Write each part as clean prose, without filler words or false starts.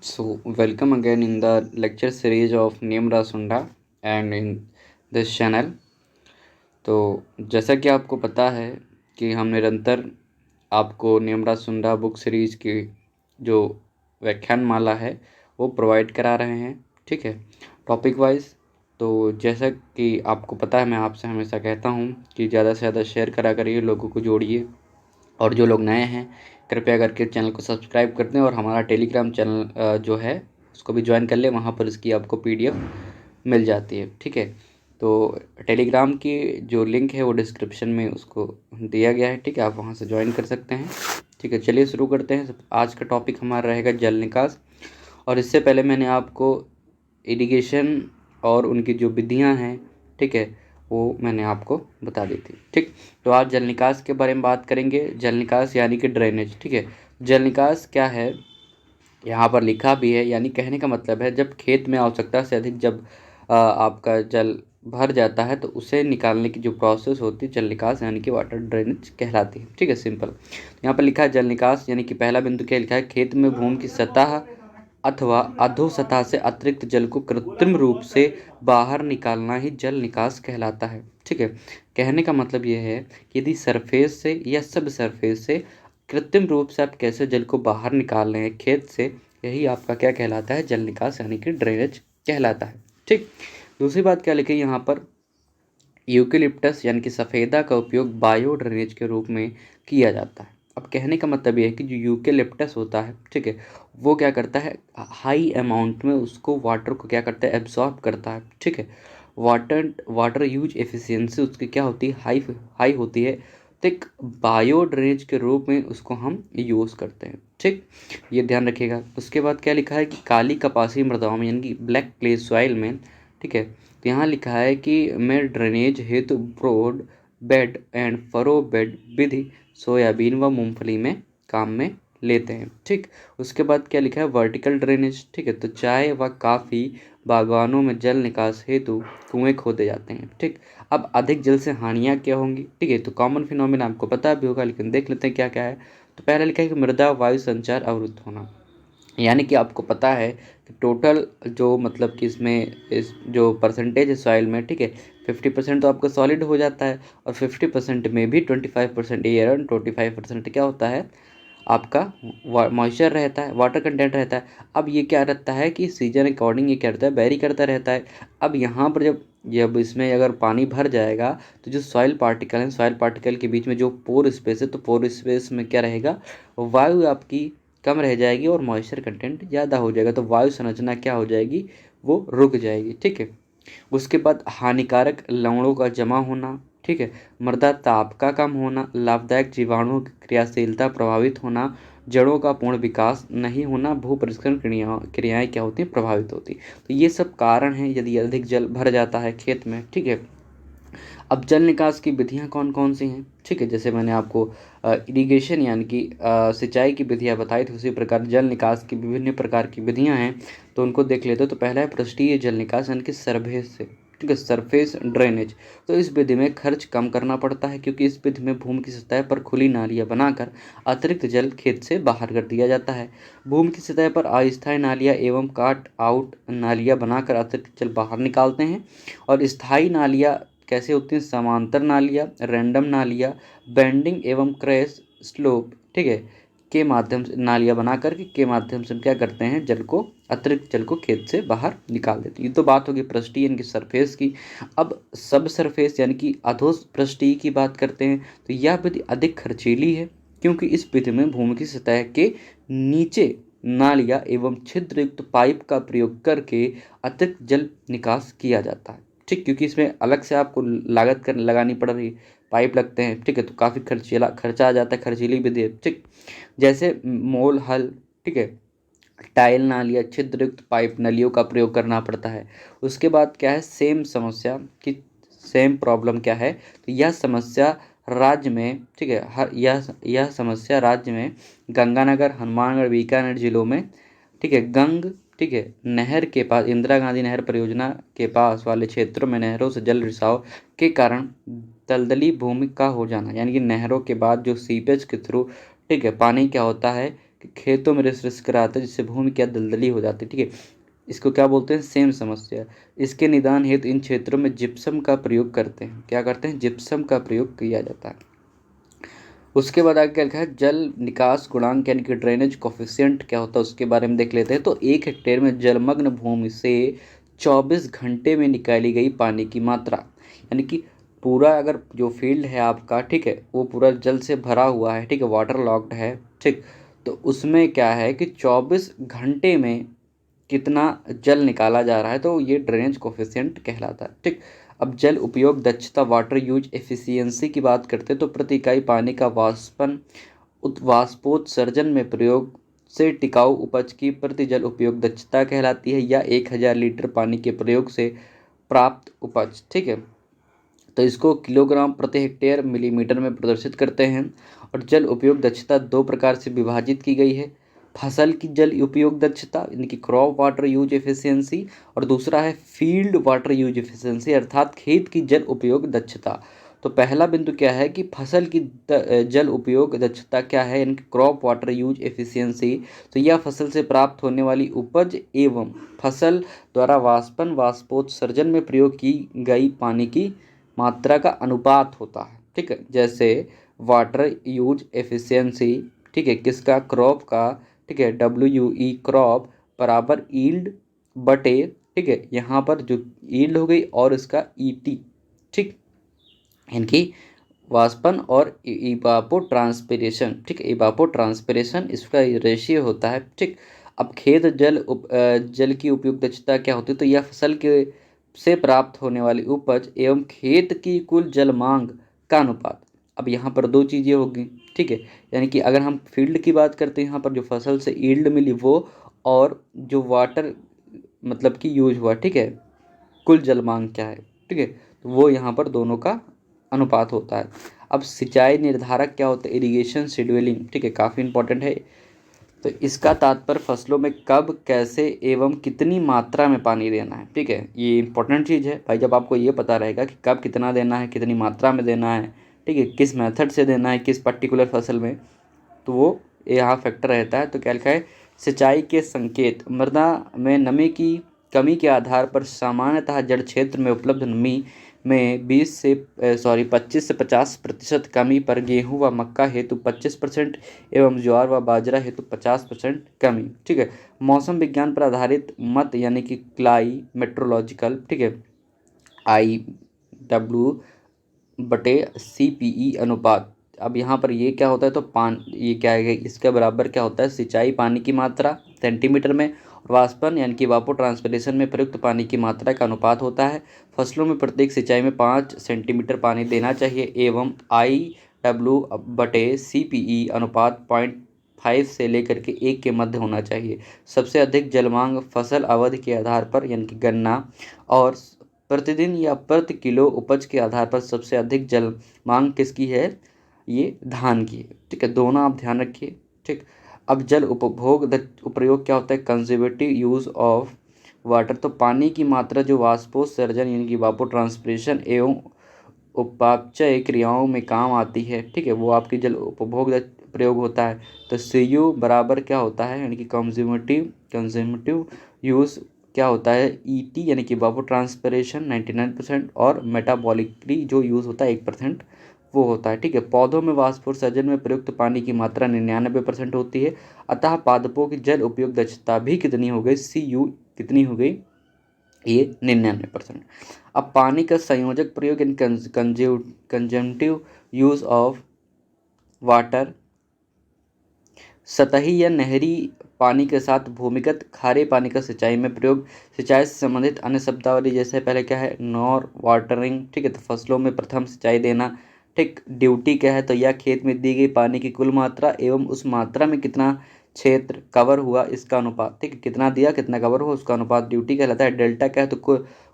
So, welcome again in the lecture series of Nimra Sunda and in this channel. तो जैसा कि आपको पता है कि हम निरंतर आपको निम्रा सुंडा बुक सीरीज की जो व्याख्यान माला है वो प्रोवाइड करा रहे हैं, ठीक है, टॉपिक वाइज। तो जैसा कि आपको पता है, मैं आपसे हमेशा कहता हूँ कि ज़्यादा से ज़्यादा शेयर करा करिए, लोगों को जोड़िए, और जो लोग नए हैं कृपया करके चैनल को सब्सक्राइब कर दें और हमारा टेलीग्राम चैनल जो है उसको भी ज्वाइन कर लें। वहाँ पर इसकी आपको पीडीएफ मिल जाती है, ठीक है। तो टेलीग्राम की जो लिंक है वो डिस्क्रिप्शन में उसको दिया गया है, ठीक है, आप वहाँ से ज्वाइन कर सकते हैं, ठीक है। चलिए शुरू करते हैं। आज का टॉपिक हमारा रहेगा जल निकास। और इससे पहले मैंने आपको इरिगेशन और उनकी जो विधियाँ हैं, ठीक है, वो मैंने आपको बता दी थी, ठीक। तो आज जल निकास के बारे में बात करेंगे। जल निकास यानी कि ड्रेनेज, ठीक है। जल निकास क्या है, यहाँ पर लिखा भी है, यानी कहने का मतलब है जब खेत में आवश्यकता से अधिक जब आपका जल भर जाता है तो उसे निकालने की जो प्रोसेस होती है जल निकास यानी कि वाटर ड्रेनेज कहलाती है, ठीक है, सिंपल। यहाँ पर लिखा है जल निकास यानी कि पहला बिंदु क्या लिखा है, खेत में भूमि की सतह अथवा अधोसतह से अतिरिक्त जल को कृत्रिम रूप से बाहर निकालना ही जल निकास कहलाता है, ठीक है। कहने का मतलब यह है कि यदि सरफेस से या सब सरफेस से कृत्रिम रूप से आप कैसे जल को बाहर निकाल रहे हैं खेत से, यही आपका क्या कहलाता है, जल निकास यानी कि ड्रेनेज कहलाता है, ठीक। दूसरी बात क्या लिखी यहाँ पर, यूकेलिप्टस यानी कि सफ़ेदा का उपयोग बायो ड्रेनेज के रूप में किया जाता है। अब कहने का मतलब ये है कि जो यूकेलिप्टस होता है, ठीक है, वो क्या करता है, हाई अमाउंट में उसको वाटर को क्या करता है, एब्जॉर्ब करता है, ठीक है। वाटर वाटर यूज एफिशिएंसी उसकी क्या होती है, हाई हाई होती है। तो एक बायो ड्रेनेज के रूप में उसको हम यूज़ करते हैं, ठीक। ये ध्यान रखिएगा। उसके बाद क्या लिखा है कि काली कपासी मृदाओं में यानी कि ब्लैक क्ले सॉइल में, ठीक है, तो यहाँ लिखा है कि मैं ड्रेनेज हेतु broad bed and furrow bed विधि सोयाबीन व मूंगफली में काम में लेते हैं, ठीक। उसके बाद क्या लिखा है, वर्टिकल ड्रेनेज, ठीक है, तो चाय व काफ़ी बागवानों में जल निकास हेतु कुएं खोदे जाते हैं, ठीक। अब अधिक जल से हानियाँ क्या होंगी, ठीक है, तो कॉमन फिनोमिना आपको पता भी होगा, लेकिन देख लेते हैं क्या क्या है। तो पहला लिखा है कि मृदा वायु संचार अवरुद्ध होना, यानी कि आपको पता है कि टोटल जो मतलब कि इसमें इस जो परसेंटेज है सॉइल में, ठीक है, 50% तो आपका सॉलिड हो जाता है और 50% में भी 25% एयर और 25% क्या होता है आपका मॉइस्चर रहता है, वाटर कंटेंट रहता है। अब ये क्या रहता है कि सीजन अकॉर्डिंग ये क्या रहता है, वेरी करता रहता है। अब यहाँ पर जब जब इसमें अगर पानी भर जाएगा तो जो सॉइल पार्टिकल है, सॉइल पार्टिकल के बीच में जो पोर स्पेस है, तो पोर स्पेस में क्या रहेगा, वायु आपकी कम रह जाएगी और मॉइस्चर कंटेंट ज़्यादा हो जाएगा, तो वायु संरचना क्या हो जाएगी, वो रुक जाएगी, ठीक है। उसके बाद हानिकारक लवणों का जमा होना, ठीक है, मृदा ताप का कम होना, लाभदायक जीवाणुओं की क्रियाशीलता प्रभावित होना, जड़ों का पूर्ण विकास नहीं होना, भू परिष्करण क्रियाएँ क्या होती हैं, प्रभावित होती। तो ये सब कारण हैं यदि अधिक जल भर जाता है खेत में, ठीक है। अब जल निकास की विधियाँ कौन कौन सी हैं, ठीक है, जैसे मैंने आपको इरिगेशन यानी कि सिंचाई की विधियाँ बताई थी, उसी प्रकार जल निकास की विभिन्न प्रकार की विधियाँ हैं, तो उनको देख लेते हैं। तो पहला है पृष्ठीय जल निकास यानी कि सरफेस से, ठीक है, सरफेस ड्रेनेज। तो इस विधि में खर्च कम करना पड़ता है क्योंकि इस विधि में भूमि की सतह पर खुली नालियाँ बनाकर अतिरिक्त जल खेत से बाहर कर दिया जाता है। भूमि की सतह पर अस्थायी नालियाँ एवं काट आउट नालियाँ बनाकर अतिरिक्त जल बाहर निकालते हैं। और स्थायी नालियाँ कैसे होती हैं, समांतर नालियाँ, रैंडम नालियाँ, बेंडिंग एवं क्रैश स्लोप, ठीक है, के माध्यम से नालियाँ बना करके के माध्यम से हम क्या करते हैं, जल को अतिरिक्त जल को खेत से बाहर निकाल देते हैं। ये तो बात होगी पृष्ठीय यानी कि सरफेस की। अब सब सरफेस यानी कि अधो पृष्ठीय की बात करते हैं, तो यह विधि अधिक खर्चीली है क्योंकि इस विधि में भूमि की सतह के नीचे नालियाँ एवं छिद्रयुक्त पाइप का प्रयोग करके अतिरिक्त जल निकास किया जाता है, ठीक, क्योंकि इसमें अलग से आपको लागत कर लगानी पड़ रही, पाइप लगते हैं, ठीक है, तो काफ़ी खर्चा आ जाता है, खर्चीली विधि है, ठीक। जैसे मोल हल, ठीक है, टाइल नालियाँ, छिद्रयुक्त पाइप नलियों का प्रयोग करना पड़ता है। उसके बाद क्या है, सेम समस्या की सेम प्रॉब्लम क्या है, तो यह समस्या राज्य में, ठीक है, हर यह समस्या राज्य में गंगानगर, हनुमानगढ़, बीकानेर जिलों में, ठीक है, ठीक है, नहर के पास इंदिरा गांधी नहर परियोजना के पास वाले क्षेत्रों में नहरों से जल रिसाव के कारण दलदली भूमि का हो जाना, यानी कि नहरों के बाद जो सीपेज के थ्रू, ठीक है, पानी क्या होता है कि खेतों में रिस रिस कराता है, जिससे भूमि क्या दलदली हो जाती है। ठीक है, इसको क्या बोलते हैं, सेम समस्या। इसके निदान हेतु इन क्षेत्रों में जिप्सम का प्रयोग करते हैं। क्या करते हैं, जिप्सम का प्रयोग किया जाता है। उसके बाद आगे क्या लिखा है, जल निकास गुणांक यानी कि ड्रेनेज कोफिशिएंट क्या होता है उसके बारे में देख लेते हैं। तो 1 हेक्टेयर में जलमग्न भूमि से 24 घंटे में निकाली गई पानी की मात्रा, यानी कि पूरा अगर जो फील्ड है आपका, ठीक है, वो पूरा जल से भरा हुआ है, ठीक है, वाटर लॉक्ड है, ठीक, तो उसमें क्या है कि 24 घंटे में कितना जल निकाला जा रहा है, तो ये ड्रेनेज कोफिशिएंट कहलाता है। ठीक, अब जल उपयोग दक्षता, वाटर यूज एफिशिएंसी की बात करते हैं, तो प्रति इकाई पानी का वाष्पोत्सर्जन में प्रयोग से टिकाऊ उपज की प्रति जल उपयोग दक्षता कहलाती है, या 1000 लीटर पानी के प्रयोग से प्राप्त उपज। ठीक है, तो इसको किलोग्राम प्रति हेक्टेयर मिलीमीटर में प्रदर्शित करते हैं। और जल उपयोग दक्षता 2 प्रकार से विभाजित की गई है, फसल की जल उपयोग दक्षता यानी कि क्रॉप वाटर यूज एफिशिएंसी, और दूसरा है फील्ड वाटर यूज एफिशिएंसी अर्थात खेत की जल उपयोग दक्षता। तो पहला बिंदु क्या है कि फसल की जल उपयोग दक्षता क्या है, यानी कि क्रॉप वाटर यूज एफिशिएंसी। तो यह फसल से प्राप्त होने वाली उपज एवं फसल द्वारा वाष्पोत्सर्जन में प्रयोग की गई पानी की मात्रा का अनुपात होता है। ठीक है, जैसे वाटर यूज एफिशिएंसी, ठीक है, किसका, क्रॉप का, ठीक है, WUE क्रॉप बराबर ईल्ड बटे, ठीक है, यहाँ पर जो ईल्ड हो गई और इसका ET, ठीक, इनकी वाष्पन और इवापो ट्रांसपिरेशन, ठीक, इवापो ट्रांसपिरेशन इसका रेशियो होता है। ठीक, अब खेत जल की उपयोग दक्षता क्या होती है, तो यह फसल के से प्राप्त होने वाली उपज एवं खेत की कुल जल मांग का अनुपात। अब यहाँ पर दो चीज़ें होगी, ठीक है, यानी कि अगर हम फील्ड की बात करते हैं, यहाँ पर जो फसल से ईल्ड मिली वो, और जो वाटर मतलब कि यूज हुआ, ठीक है, कुल जल मांग क्या है, ठीक है, तो वो यहाँ पर दोनों का अनुपात होता है। अब सिंचाई निर्धारक क्या होता है, इरिगेशन शेड्यूलिंग, ठीक है, काफ़ी इंपॉर्टेंट है। तो इसका तात्पर्य फसलों में कब, कैसे एवं कितनी मात्रा में पानी देना है। ठीक है, ये इंपॉर्टेंट चीज़ है भाई, जब आपको ये पता रहेगा कि कब कितना देना है, कितनी मात्रा में देना है, ठीक है, किस मेथड से देना है, किस पर्टिकुलर फसल में, तो वो यहाँ फैक्टर रहता है। तो क्या लिखा है, सिंचाई के संकेत, मृदा में नमी की कमी के आधार पर सामान्यतः जड़ क्षेत्र में उपलब्ध नमी में 25 से 50% कमी पर गेहूं व मक्का हेतु 25% एवं ज्वार व बाजरा हेतु 50% कमी। ठीक है, मौसम विज्ञान पर आधारित मत यानी कि क्लाइमेट्रोलॉजिकल, ठीक है, IW/CPE अनुपात। अब यहाँ पर ये क्या होता है, तो ये क्या है, इसके बराबर क्या होता है, सिंचाई पानी की मात्रा सेंटीमीटर में, और वाष्पन यानी कि वापो ट्रांसपिरेशन में प्रयुक्त पानी की मात्रा का अनुपात होता है। फसलों में प्रत्येक सिंचाई में 5 सेंटीमीटर पानी देना चाहिए एवं IW/CPE अनुपात 0.5 से लेकर के 1 के मध्य होना चाहिए। सबसे अधिक जलमांग फसल अवधि के आधार पर यानी कि गन्ना, और प्रतिदिन या प्रति किलो उपज के आधार पर सबसे अधिक जल मांग किसकी है, ये धान की है। ठीक है, दोनों आप ध्यान रखिए। ठीक, अब जल उपयोग क्या होता है, कंजर्वेटिव यूज़ ऑफ वाटर। तो पानी की मात्रा जो वाष्पोत्सर्जन यानी कि वापो ट्रांसपिरेशन एवं उपापचय क्रियाओं में काम आती है, ठीक है, वो आपकी जल उपभोग प्रयोग होता है। तो CU बराबर क्या होता है, यानी कि कंज्यूमेटिव यूज़ क्या होता है, ET यानी कि वापो ट्रांसपिरेशन 99%, और मेटाबॉलिकली जो यूज़ होता है 1% वो होता है। ठीक है, पौधों में वाष्पोत्सर्जन में प्रयुक्त पानी की मात्रा 99% होती है। अतः पादपों की जल उपयोग दक्षता भी कितनी हो गई, CU कितनी हो गई, ये 99%। अब पानी का संयोजक प्रयोग इन कंजम्पटिव यूज ऑफ वाटर, सतही या नहरी पानी के साथ भूमिगत खारे पानी का सिंचाई में प्रयोग। सिंचाई से संबंधित अन्य शब्दावली जैसे पहले क्या है, नॉर वाटरिंग, ठीक है, तो फसलों में प्रथम सिंचाई देना। ठीक, ड्यूटी क्या है, तो यह खेत में दी गई पानी की कुल मात्रा एवं उस मात्रा में कितना क्षेत्र कवर हुआ इसका अनुपात। ठीक है, कितना दिया कितना कवर हुआ उसका अनुपात ड्यूटी कहलाता है। डेल्टा क्या है, तो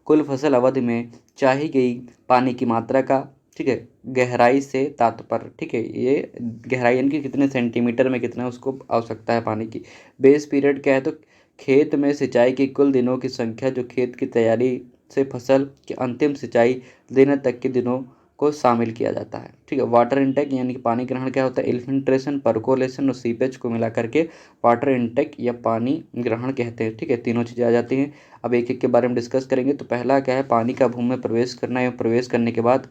कुल फसल अवधि में चाही गई पानी की मात्रा का, ठीक है, गहराई से तात्पर्य। ठीक है, ये गहराई यानी कि कितने सेंटीमीटर में कितना उसको आवश्यकता है पानी की। बेस पीरियड क्या है, तो खेत में सिंचाई के कुल दिनों की संख्या जो खेत की तैयारी से फसल की अंतिम सिंचाई देने तक के दिनों को शामिल किया जाता है। ठीक है, वाटर इनटेक यानी कि पानी ग्रहण क्या होता है, इन्फिल्ट्रेशन, परकोलेशन और सीपेज को मिला करके वाटर इनटेक या पानी ग्रहण कहते हैं। ठीक है, तीनों चीज़ें आ जाती हैं। अब एक एक के बारे में डिस्कस करेंगे। तो पहला क्या है, पानी का भूमि में प्रवेश करना एवं प्रवेश करने के बाद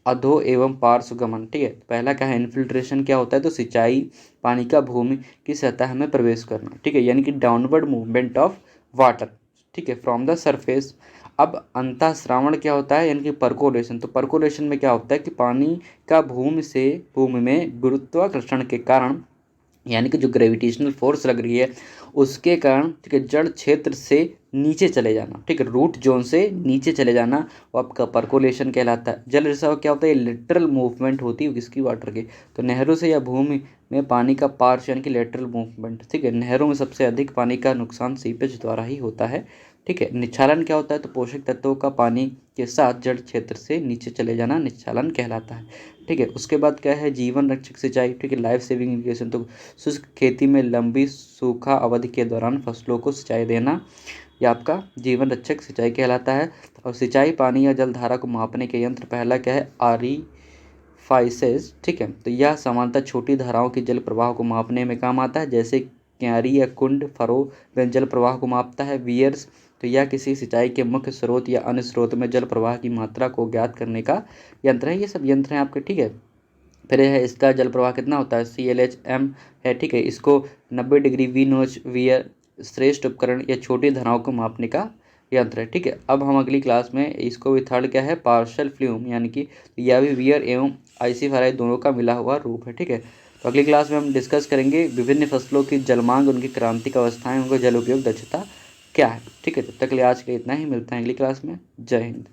अधो एवं पार्श्वगमन। ठीक है, पहला क्या है, इन्फिल्ट्रेशन क्या होता है, तो सिंचाई, पानी का भूमि की सतह में प्रवेश करना। ठीक है, यानी कि डाउनवर्ड मूवमेंट ऑफ वाटर, ठीक है, फ्रॉम द सरफेस। अब अंतःस्रावण क्या होता है, यानी कि परकोलेशन। तो परकोलेशन में क्या होता है कि पानी का भूमि में गुरुत्वाकर्षण के कारण, यानी कि जो ग्रेविटेशनल फोर्स लग रही है उसके कारण, ठीक है, जड़ क्षेत्र से नीचे चले जाना। ठीक है, रूट जोन से नीचे चले जाना, वो आपका परकोलेशन कहलाता है। जल रिसाव क्या होता है, लेटरल मूवमेंट होती है किसकी, वाटर की। तो नहरों से या भूमि में पानी का पार्श्व यानी कि लेटरल मूवमेंट। ठीक है, नहरों में सबसे अधिक पानी का नुकसान सीपेज द्वारा ही होता है। ठीक है, निच्छालन क्या होता है, तो पोषक तत्वों का पानी के साथ जड़ क्षेत्र से नीचे चले जाना निच्छालन कहलाता है। ठीक है, उसके बाद क्या है, जीवन रक्षक सिंचाई। ठीक है, लाइफ सेविंग इरिगेशन। तो शुष्क खेती में लंबी सूखा अवधि के दौरान फसलों को सिंचाई देना, यह आपका जीवन रक्षक सिंचाई कहलाता है। और सिंचाई पानी या जलधारा को मापने के यंत्र, पहला क्या है, आरीफाइसेस। ठीक है, तो यह सामान्यतः छोटी धाराओं के जल प्रवाह को मापने में काम आता है, जैसे क्यारी या कुंड, फरो में जल प्रवाह को मापता है। वियर्स, तो यह किसी सिंचाई के मुख्य स्रोत या अन्य स्रोत में जल प्रवाह की मात्रा को ज्ञात करने का यंत्र है। ये सब यंत्र हैं आपके। ठीक है, फिर है इसका जल प्रवाह कितना होता है, CLHM है। ठीक है, इसको 90 डिग्री वी नोच वियर श्रेष्ठ उपकरण या छोटी धाराओं को मापने का यंत्र है। ठीक है, अब हम अगली क्लास में इसको भी, थर्ड क्या है, पार्शियल फ्लूम, यानी कि यह भी वियर एवं आइसीफाई दोनों का मिला हुआ रूप है। ठीक है, तो अगली क्लास में हम डिस्कस करेंगे विभिन्न फसलों की जलमांग, उनकी क्रांतिक अवस्थाएं, उनका जल उपयोग दक्षता क्या है। ठीक है, तब तक के लिए आज के लिए इतना ही, मिलते हैं अगली क्लास में। जय हिंद।